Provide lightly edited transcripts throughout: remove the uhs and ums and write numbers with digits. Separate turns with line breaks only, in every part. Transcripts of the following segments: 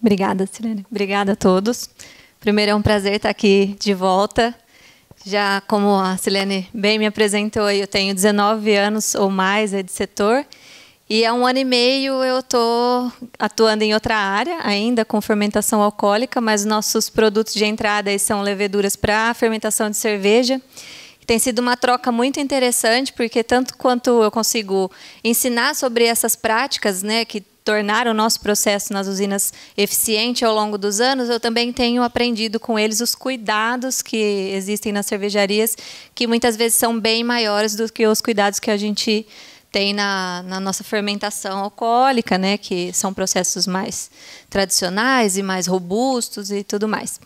Obrigada, Silene. Obrigada a todos. Primeiro, é um prazer estar aqui de volta. Já como a Silene bem me apresentou, eu tenho 19 anos ou mais de setor. E há 1 ano e meio eu estou atuando em outra área, ainda com fermentação alcoólica, mas nossos produtos de entrada são leveduras para fermentação de cerveja. Tem sido uma troca muito interessante, porque tanto quanto eu consigo ensinar sobre essas práticas, né, que tornaram o nosso processo nas usinas eficiente ao longo dos anos, eu também tenho aprendido com eles os cuidados que existem nas cervejarias, que muitas vezes são bem maiores do que os cuidados que a gente tem na nossa fermentação alcoólica, né, que são processos mais tradicionais e mais robustos e tudo mais.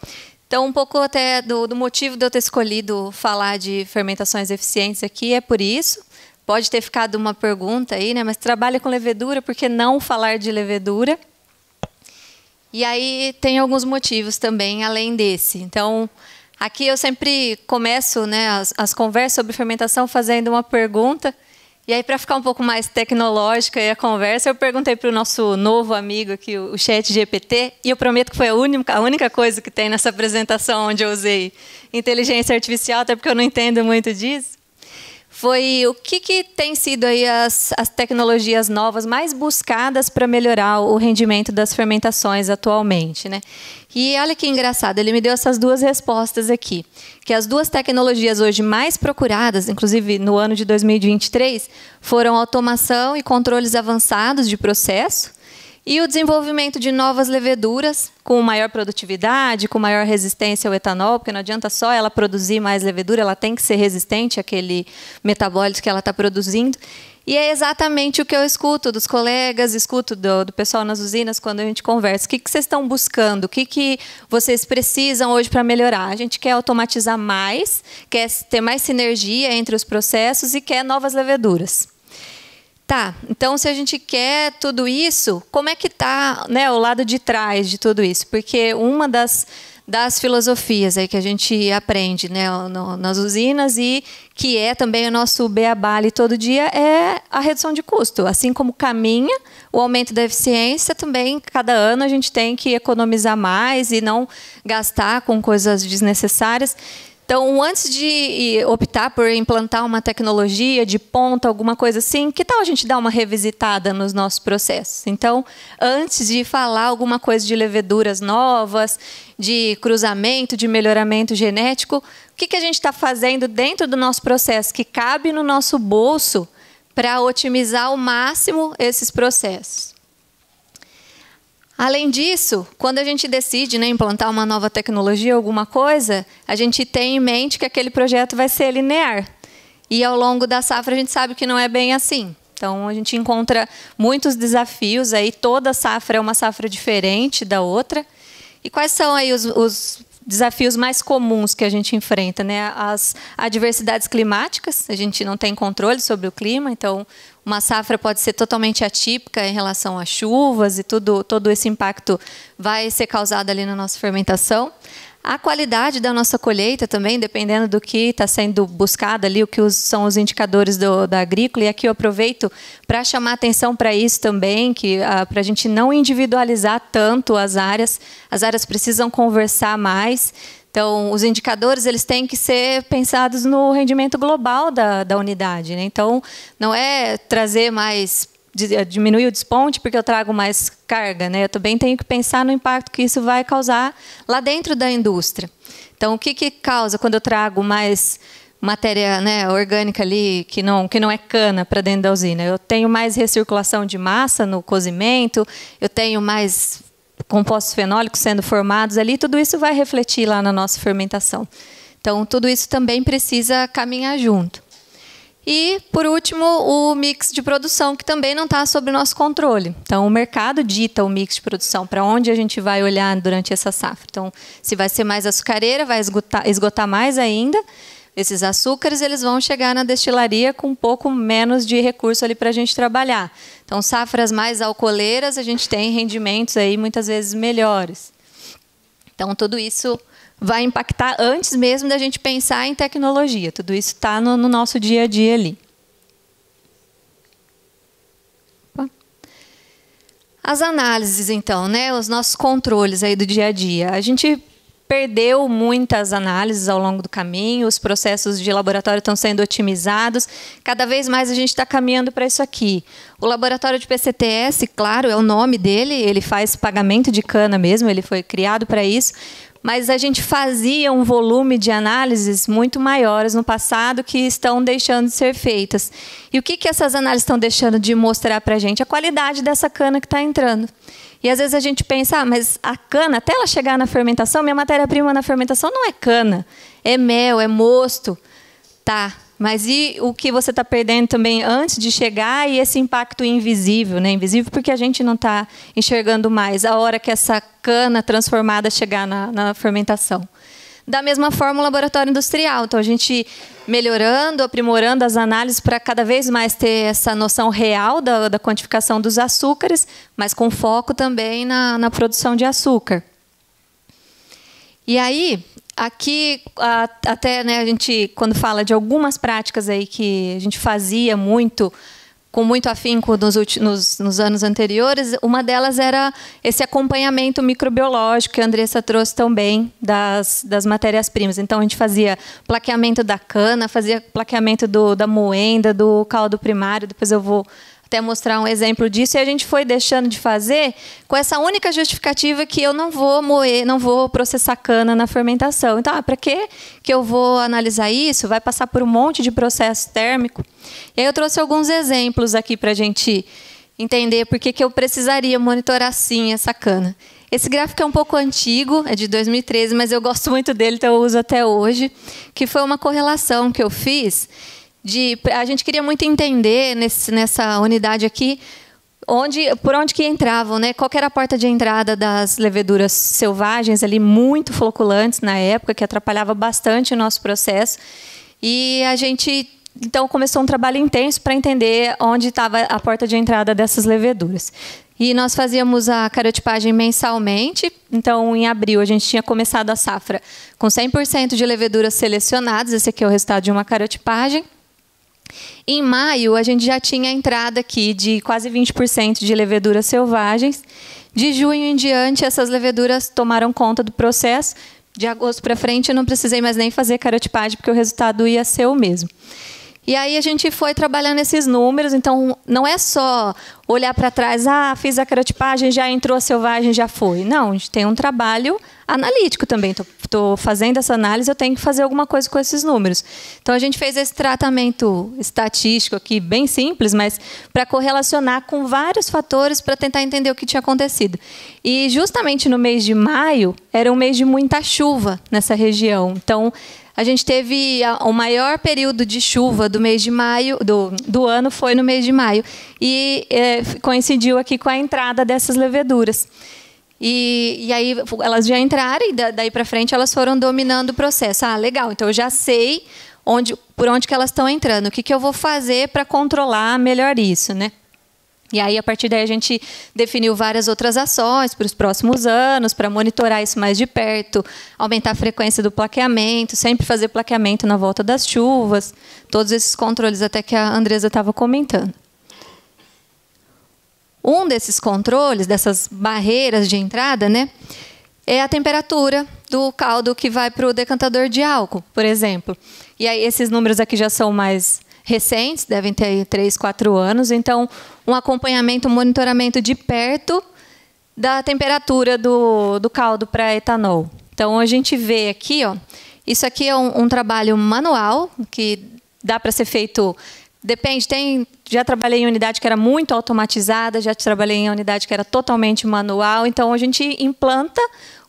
Então, um pouco até do motivo de eu ter escolhido falar de fermentações eficientes aqui é por isso. Pode ter ficado uma pergunta aí, né? Mas trabalha com levedura, por que não falar de levedura? E aí tem alguns motivos também, além desse. Então, aqui eu sempre começo, né, as conversas sobre fermentação fazendo uma pergunta. E aí, para ficar um pouco mais tecnológica a conversa, eu perguntei para o nosso novo amigo aqui, o ChatGPT, e eu prometo que foi a única coisa que tem nessa apresentação onde eu usei inteligência artificial, até porque eu não entendo muito disso. Foi o que tem sido aí as tecnologias novas mais buscadas para melhorar o rendimento das fermentações atualmente, né? E olha que engraçado, ele me deu essas duas respostas aqui, que as duas tecnologias hoje mais procuradas, inclusive no ano de 2023, foram automação e controles avançados de processo, e o desenvolvimento de novas leveduras com maior produtividade, com maior resistência ao etanol, porque não adianta só ela produzir mais levedura, ela tem que ser resistente àquele metabólito que ela está produzindo. E é exatamente o que eu escuto dos colegas, escuto do pessoal nas usinas quando a gente conversa. O que vocês estão buscando? O que vocês precisam hoje para melhorar? A gente quer automatizar mais, quer ter mais sinergia entre os processos e quer novas leveduras. Tá, então se a gente quer tudo isso, como é que está, né, o lado de trás de tudo isso? Porque uma das filosofias aí que a gente aprende, né, nas usinas e que é também o nosso beabá ali todo dia é a redução de custo. Assim como caminha o aumento da eficiência, também cada ano a gente tem que economizar mais e não gastar com coisas desnecessárias. Então, antes de optar por implantar uma tecnologia de ponta, alguma coisa assim, que tal a gente dar uma revisitada nos nossos processos? Então, antes de falar alguma coisa de leveduras novas, de cruzamento, de melhoramento genético, o que a gente está fazendo dentro do nosso processo que cabe no nosso bolso para otimizar ao máximo esses processos? Além disso, quando a gente decide, né, implantar uma nova tecnologia, alguma coisa, a gente tem em mente que aquele projeto vai ser linear. E ao longo da safra a gente sabe que não é bem assim. Então a gente encontra muitos desafios aí, toda safra é uma safra diferente da outra. E quais são aí os desafios mais comuns que a gente enfrenta, né? As adversidades climáticas, a gente não tem controle sobre o clima, então uma safra pode ser totalmente atípica em relação a chuvas e todo esse impacto vai ser causado ali na nossa fermentação. A qualidade da nossa colheita também, dependendo do que está sendo buscado ali, o que são os indicadores da agrícola. E aqui eu aproveito para chamar atenção para isso também, para a gente não individualizar tanto as áreas precisam conversar mais. Então, os indicadores eles têm que ser pensados no rendimento global da unidade, né? Então, não é trazer mais, diminuir o desponte porque eu trago mais carga, né? Eu também tenho que pensar no impacto que isso vai causar lá dentro da indústria. Então, o que causa quando eu trago mais matéria, né, orgânica ali, que não é cana para dentro da usina? Eu tenho mais recirculação de massa no cozimento, eu tenho mais compostos fenólicos sendo formados ali, tudo isso vai refletir lá na nossa fermentação. Então, tudo isso também precisa caminhar junto. E, por último, o mix de produção, que também não está sob o nosso controle. Então, o mercado dita o mix de produção, para onde a gente vai olhar durante essa safra. Então, se vai ser mais açucareira, vai esgotar mais ainda. Esses açúcares eles vão chegar na destilaria com um pouco menos de recurso ali para a gente trabalhar. Então, safras mais alcooleiras, a gente tem rendimentos aí muitas vezes melhores. Então, tudo isso vai impactar antes mesmo da gente pensar em tecnologia. Tudo isso está no nosso dia a dia ali. As análises, então, né, os nossos controles aí do dia a dia. A gente perdeu muitas análises ao longo do caminho, os processos de laboratório estão sendo otimizados, cada vez mais a gente está caminhando para isso aqui. O laboratório de PCTS, claro, é o nome dele, ele faz pagamento de cana mesmo, ele foi criado para isso, mas a gente fazia um volume de análises muito maiores no passado que estão deixando de ser feitas. E o que essas análises estão deixando de mostrar para a gente? A qualidade dessa cana que está entrando. E às vezes a gente pensa, mas a cana, até ela chegar na fermentação, minha matéria-prima na fermentação não é cana, é mel, é mosto. Tá, mas e o que você está perdendo também antes de chegar e esse impacto invisível, né? Invisível porque a gente não está enxergando mais a hora que essa cana transformada chegar na fermentação. Da mesma forma, o laboratório industrial. Então, a gente melhorando, aprimorando as análises para cada vez mais ter essa noção real da quantificação dos açúcares, mas com foco também na produção de açúcar. E aí, aqui, até né, a gente, quando fala de algumas práticas aí que a gente fazia muito, com muito afinco nos anos anteriores, uma delas era esse acompanhamento microbiológico que a Andressa trouxe também das matérias-primas. Então, a gente fazia plaqueamento da cana, fazia plaqueamento da moenda, do caldo primário, depois eu vou até mostrar um exemplo disso, e a gente foi deixando de fazer com essa única justificativa que eu não vou moer, não vou processar cana na fermentação. Então, para que eu vou analisar isso? Vai passar por um monte de processo térmico. E aí eu trouxe alguns exemplos aqui para a gente entender por que eu precisaria monitorar sim essa cana. Esse gráfico é um pouco antigo, é de 2013, mas eu gosto muito dele, então eu uso até hoje, que foi uma correlação que eu fiz. A gente queria muito entender nessa unidade aqui por onde que entravam, né? Qual que era a porta de entrada das leveduras selvagens ali, muito floculantes na época, que atrapalhava bastante o nosso processo. E a gente então começou um trabalho intenso para entender onde estava a porta de entrada dessas leveduras. E nós fazíamos a carotipagem mensalmente. Então, em abril, a gente tinha começado a safra com 100% de leveduras selecionadas. Esse aqui é o resultado de uma carotipagem. Em maio, a gente já tinha a entrada aqui de quase 20% de leveduras selvagens. De junho em diante, essas leveduras tomaram conta do processo. De agosto para frente, eu não precisei mais nem fazer carotipagem, porque o resultado ia ser o mesmo. E aí a gente foi trabalhando esses números, então não é só olhar para trás, fiz a carotipagem, já entrou a selvagem, já foi. Não, a gente tem um trabalho analítico também. Estou fazendo essa análise, eu tenho que fazer alguma coisa com esses números. Então a gente fez esse tratamento estatístico aqui, bem simples, mas para correlacionar com vários fatores para tentar entender o que tinha acontecido. E justamente no mês de maio, era um mês de muita chuva nessa região. Então, a gente teve o maior período de chuva do mês de maio, do ano foi no mês de maio. E coincidiu aqui com a entrada dessas leveduras. E aí elas já entraram e daí para frente elas foram dominando o processo. Legal, então eu já sei por onde que elas estão entrando. O que eu vou fazer para controlar melhor isso, né? E aí, a partir daí, a gente definiu várias outras ações para os próximos anos, para monitorar isso mais de perto, aumentar a frequência do plaqueamento, sempre fazer plaqueamento na volta das chuvas, todos esses controles até que a Andressa estava comentando. Um desses controles, dessas barreiras de entrada, né, é a temperatura do caldo que vai para o decantador de álcool, por exemplo. E aí, esses números aqui já são mais recentes, devem ter 3, 4 anos. Então, um acompanhamento, um monitoramento de perto da temperatura do caldo para etanol. Então, a gente vê aqui, isso aqui é um trabalho manual, que dá para ser feito, depende, já trabalhei em unidade que era muito automatizada, já trabalhei em unidade que era totalmente manual. Então, a gente implanta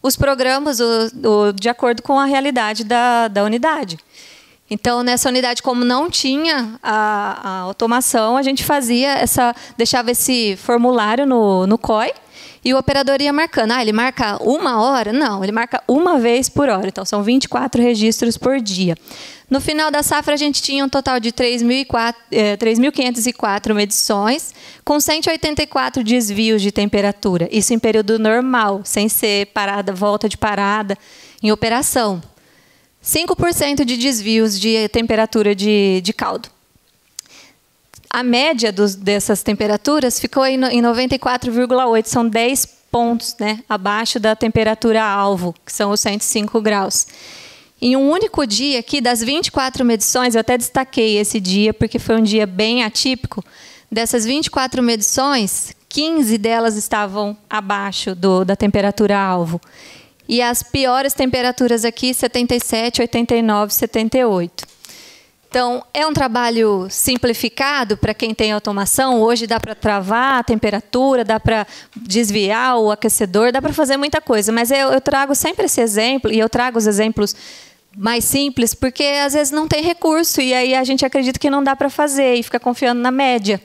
os programas de acordo com a realidade da unidade. Então, nessa unidade, como não tinha a automação, a gente deixava esse formulário no COI e o operador ia marcando. Ele marca 1 hora? Não, ele marca 1 vez por hora. Então, são 24 registros por dia. No final da safra, a gente tinha um total de 3.504 medições, com 184 desvios de temperatura. Isso em período normal, sem ser volta de parada, em operação. 5% de desvios de temperatura de caldo. a média dessas temperaturas ficou em 94,8, são 10 pontos, né, abaixo da temperatura-alvo, que são os 105 graus. Em um único dia aqui, das 24 medições, eu até destaquei esse dia, porque foi um dia bem atípico, dessas 24 medições, 15 delas estavam abaixo da temperatura-alvo. E as piores temperaturas aqui, 77, 89, 78. Então, é um trabalho simplificado para quem tem automação. Hoje dá para travar a temperatura, dá para desviar o aquecedor, dá para fazer muita coisa. Mas eu trago sempre esse exemplo, e eu trago os exemplos mais simples, porque às vezes não tem recurso, e aí a gente acredita que não dá para fazer, e fica confiando na média.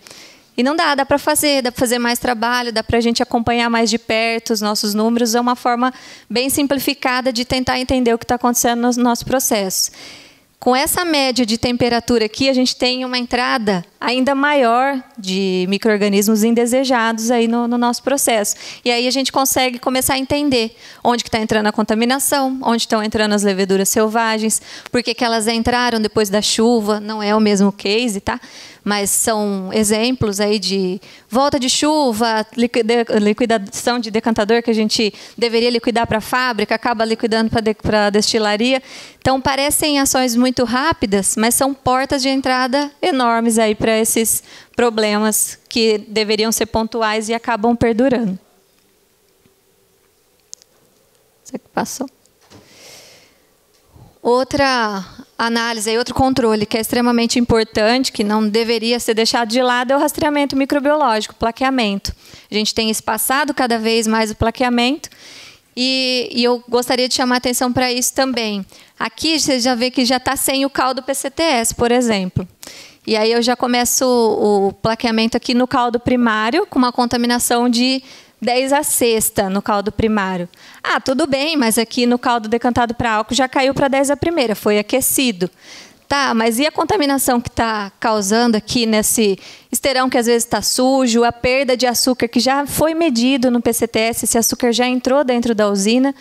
E não dá para fazer mais trabalho, dá para a gente acompanhar mais de perto os nossos números. É uma forma bem simplificada de tentar entender o que está acontecendo no nosso processo. Com essa média de temperatura aqui, a gente tem uma entrada ainda maior de micro-organismos indesejados aí no nosso processo. E aí a gente consegue começar a entender onde que está entrando a contaminação, onde estão entrando as leveduras selvagens, por que elas entraram depois da chuva. Não é o mesmo case, tá? Mas são exemplos aí de volta de chuva, liquidação de decantador que a gente deveria liquidar para a fábrica, acaba liquidando para a destilaria. Então, parecem ações muito rápidas, mas são portas de entrada enormes aí para esses problemas que deveriam ser pontuais e acabam perdurando. Isso aqui passou. Outra análise, outro controle que é extremamente importante, que não deveria ser deixado de lado, é o rastreamento microbiológico, o plaqueamento. A gente tem espaçado cada vez mais o plaqueamento, e eu gostaria de chamar a atenção para isso também. Aqui você já vê que já está sem o caldo PCTS, por exemplo. E aí eu já começo o plaqueamento aqui no caldo primário, com uma contaminação de 10 a sexta no caldo primário. Ah, tudo bem, mas aqui no caldo decantado para álcool já caiu para 10 a primeira, foi aquecido. Tá, mas e a contaminação que está causando aqui nesse esterão que às vezes está sujo, a perda de açúcar que já foi medido no PCTS, esse açúcar já entrou dentro da usina.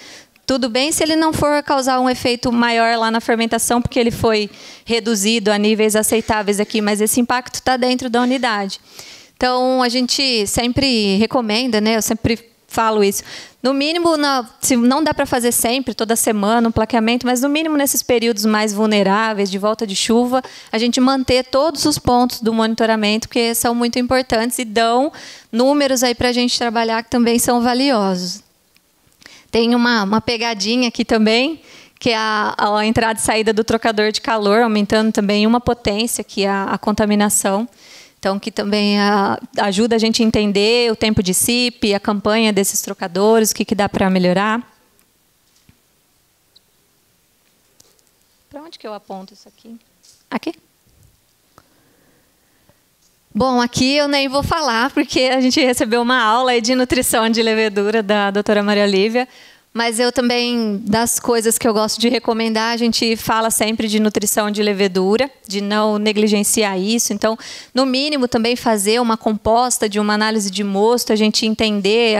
Tudo bem se ele não for causar um efeito maior lá na fermentação, porque ele foi reduzido a níveis aceitáveis aqui, mas esse impacto está dentro da unidade. Então, a gente sempre recomenda, né? Eu sempre falo isso. No mínimo, se não dá para fazer sempre, toda semana, um plaqueamento, mas no mínimo nesses períodos mais vulneráveis, de volta de chuva, a gente manter todos os pontos do monitoramento, porque são muito importantes e dão números aí para a gente trabalhar que também são valiosos. Tem uma pegadinha aqui também, que é a entrada e saída do trocador de calor, aumentando também uma potência, que é a contaminação. Então, que também ajuda a gente a entender o tempo de CIP, a campanha desses trocadores, o que dá para melhorar. Para onde que eu aponto isso aqui? Aqui? Bom, aqui eu nem vou falar, porque a gente recebeu uma aula aí de nutrição de levedura da doutora Maria Olívia, mas eu também, das coisas que eu gosto de recomendar, a gente fala sempre de nutrição de levedura, de não negligenciar isso. Então, no mínimo, também fazer uma composta de uma análise de mosto, a gente entender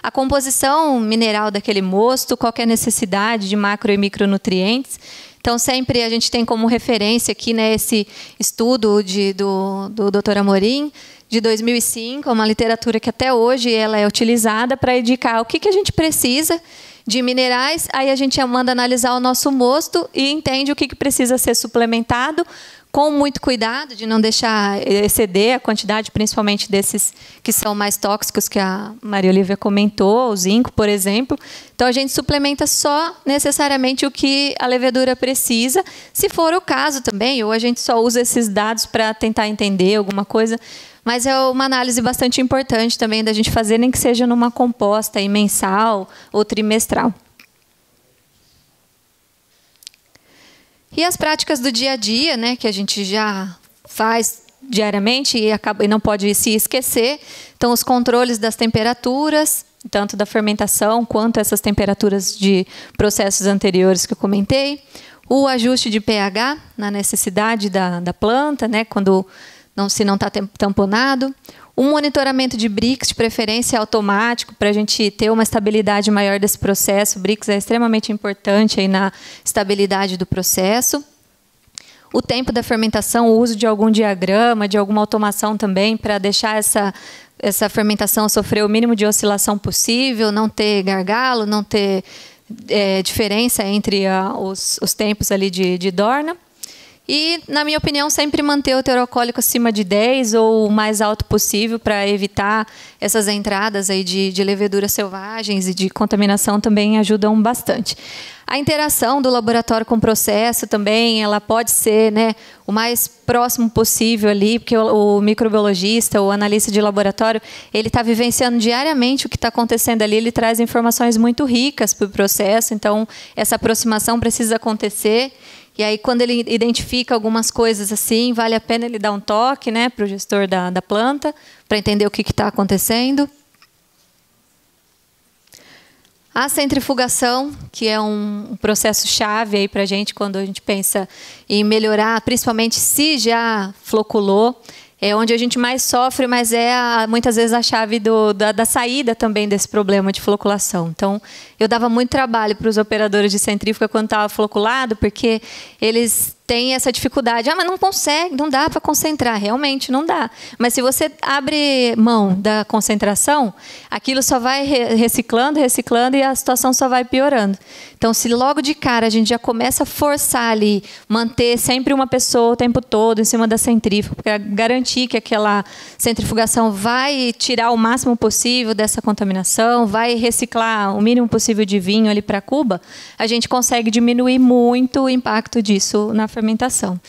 a composição mineral daquele mosto, qual que é a necessidade de macro e micronutrientes. Então, sempre a gente tem como referência aqui, né, esse estudo do Dr. Amorim, de 2005, uma literatura que até hoje ela é utilizada para indicar o que a gente precisa de minerais. Aí a gente manda analisar o nosso mosto e entende o que precisa ser suplementado, com muito cuidado de não deixar exceder a quantidade, principalmente desses que são mais tóxicos, que a Maria Olívia comentou, o zinco, por exemplo. Então, a gente suplementa só necessariamente o que a levedura precisa, se for o caso também, ou a gente só usa esses dados para tentar entender alguma coisa. Mas é uma análise bastante importante também da gente fazer, nem que seja numa composta aí, mensal ou trimestral. E as práticas do dia a dia, né, que a gente já faz diariamente e não pode se esquecer. Então, os controles das temperaturas, tanto da fermentação quanto essas temperaturas de processos anteriores que eu comentei. O ajuste de pH na necessidade da planta, né, se não está tamponado. Um monitoramento de Brix, de preferência automático, para a gente ter uma estabilidade maior desse processo. O Brix é extremamente importante aí na estabilidade do processo. o tempo da fermentação, o uso de algum diagrama, de alguma automação também, para deixar essa fermentação sofrer o mínimo de oscilação possível, não ter gargalo, não ter diferença entre os tempos ali de Dorna. E, na minha opinião, sempre manter o teor alcoólico acima de 10 ou o mais alto possível para evitar essas entradas aí de leveduras selvagens e de contaminação também ajudam bastante. A interação do laboratório com o processo também, ela pode ser, né, o mais próximo possível ali, porque o microbiologista, o analista de laboratório, ele está vivenciando diariamente o que está acontecendo ali, ele traz informações muito ricas para o processo, então essa aproximação precisa acontecer. E aí, quando ele identifica algumas coisas assim, vale a pena ele dar um toque, né, para o gestor da planta, para entender o que está acontecendo. A centrifugação, que é um processo chave para a gente quando a gente pensa em melhorar, principalmente se já floculou, é onde a gente mais sofre, mas muitas vezes a chave da saída também desse problema de floculação. Então, eu dava muito trabalho para os operadores de centrífuga quando estava floculado, porque eles têm essa dificuldade. Mas não consegue, não dá para concentrar. Realmente, não dá. Mas se você abre mão da concentração, aquilo só vai reciclando e a situação só vai piorando. Então, se logo de cara a gente já começa a forçar ali, manter sempre uma pessoa o tempo todo em cima da centrífuga, para garantir que aquela centrifugação vai tirar o máximo possível dessa contaminação, vai reciclar o mínimo possível de vinho ali para a cuba, a gente consegue diminuir muito o impacto disso na fermentação.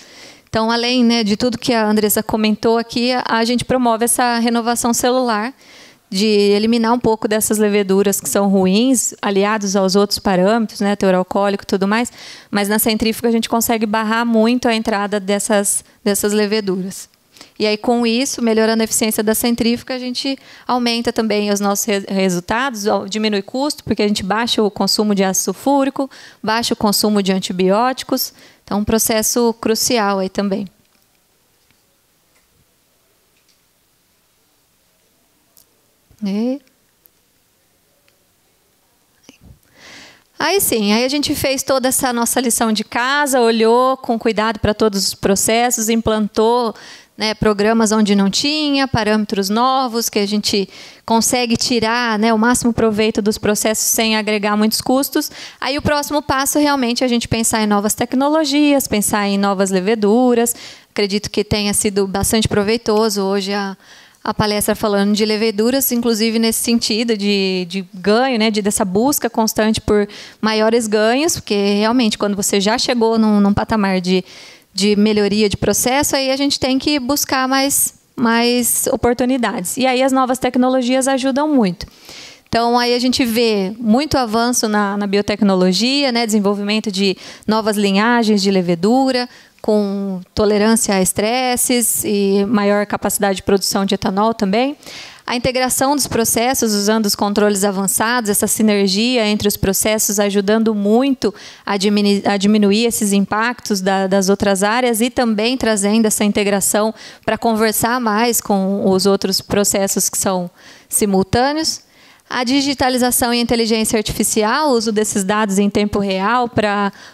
Então, além, né, de tudo que a Andressa comentou aqui, a gente promove essa renovação celular, de eliminar um pouco dessas leveduras que são ruins, aliados aos outros parâmetros, né, teor alcoólico e tudo mais, mas na centrífuga a gente consegue barrar muito a entrada dessas leveduras. E aí, com isso, melhorando a eficiência da centrífuga, a gente aumenta também os nossos resultados, diminui custo, porque a gente baixa o consumo de ácido sulfúrico, baixa o consumo de antibióticos. Então, um processo crucial aí também. Aí sim, aí a gente fez toda essa nossa lição de casa, olhou com cuidado para todos os processos, implantou, né, programas onde não tinha, parâmetros novos, que a gente consegue tirar, né, o máximo proveito dos processos sem agregar muitos custos. Aí o próximo passo realmente é a gente pensar em novas tecnologias, pensar em novas leveduras. Acredito que tenha sido bastante proveitoso hoje a palestra falando de leveduras, inclusive nesse sentido de ganho, né, dessa busca constante por maiores ganhos, porque realmente quando você já chegou num patamar de melhoria de processo, aí a gente tem que buscar mais oportunidades. E aí as novas tecnologias ajudam muito. Então, aí a gente vê muito avanço na biotecnologia, né, desenvolvimento de novas linhagens de levedura, com tolerância a estresses e maior capacidade de produção de etanol também. A integração dos processos usando os controles avançados, essa sinergia entre os processos ajudando muito a diminuir esses impactos das outras áreas e também trazendo essa integração para conversar mais com os outros processos que são simultâneos. A digitalização e inteligência artificial, o uso desses dados em tempo real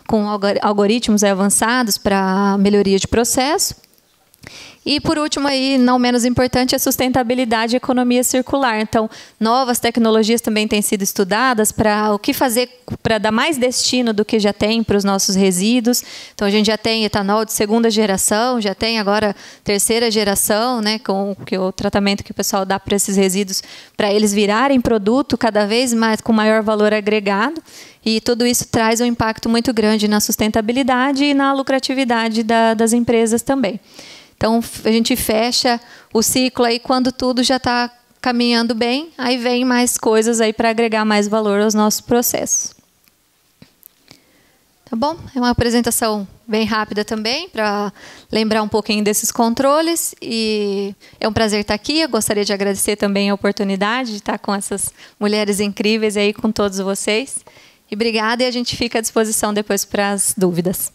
com algoritmos avançados para melhoria de processo. E, por último, aí, não menos importante, a sustentabilidade e economia circular. Então, novas tecnologias também têm sido estudadas para o que fazer para dar mais destino do que já tem para os nossos resíduos. Então, a gente já tem etanol de segunda geração, já tem agora terceira geração, né, com o tratamento que o pessoal dá para esses resíduos, para eles virarem produto cada vez mais com maior valor agregado. E tudo isso traz um impacto muito grande na sustentabilidade e na lucratividade das empresas também. Então, a gente fecha o ciclo aí quando tudo já está caminhando bem, aí vem mais coisas aí para agregar mais valor aos nossos processos. Tá bom? É uma apresentação bem rápida também, para lembrar um pouquinho desses controles. E é um prazer estar aqui. Eu gostaria de agradecer também a oportunidade de estar com essas mulheres incríveis aí, com todos vocês. E obrigada, e a gente fica à disposição depois para as dúvidas.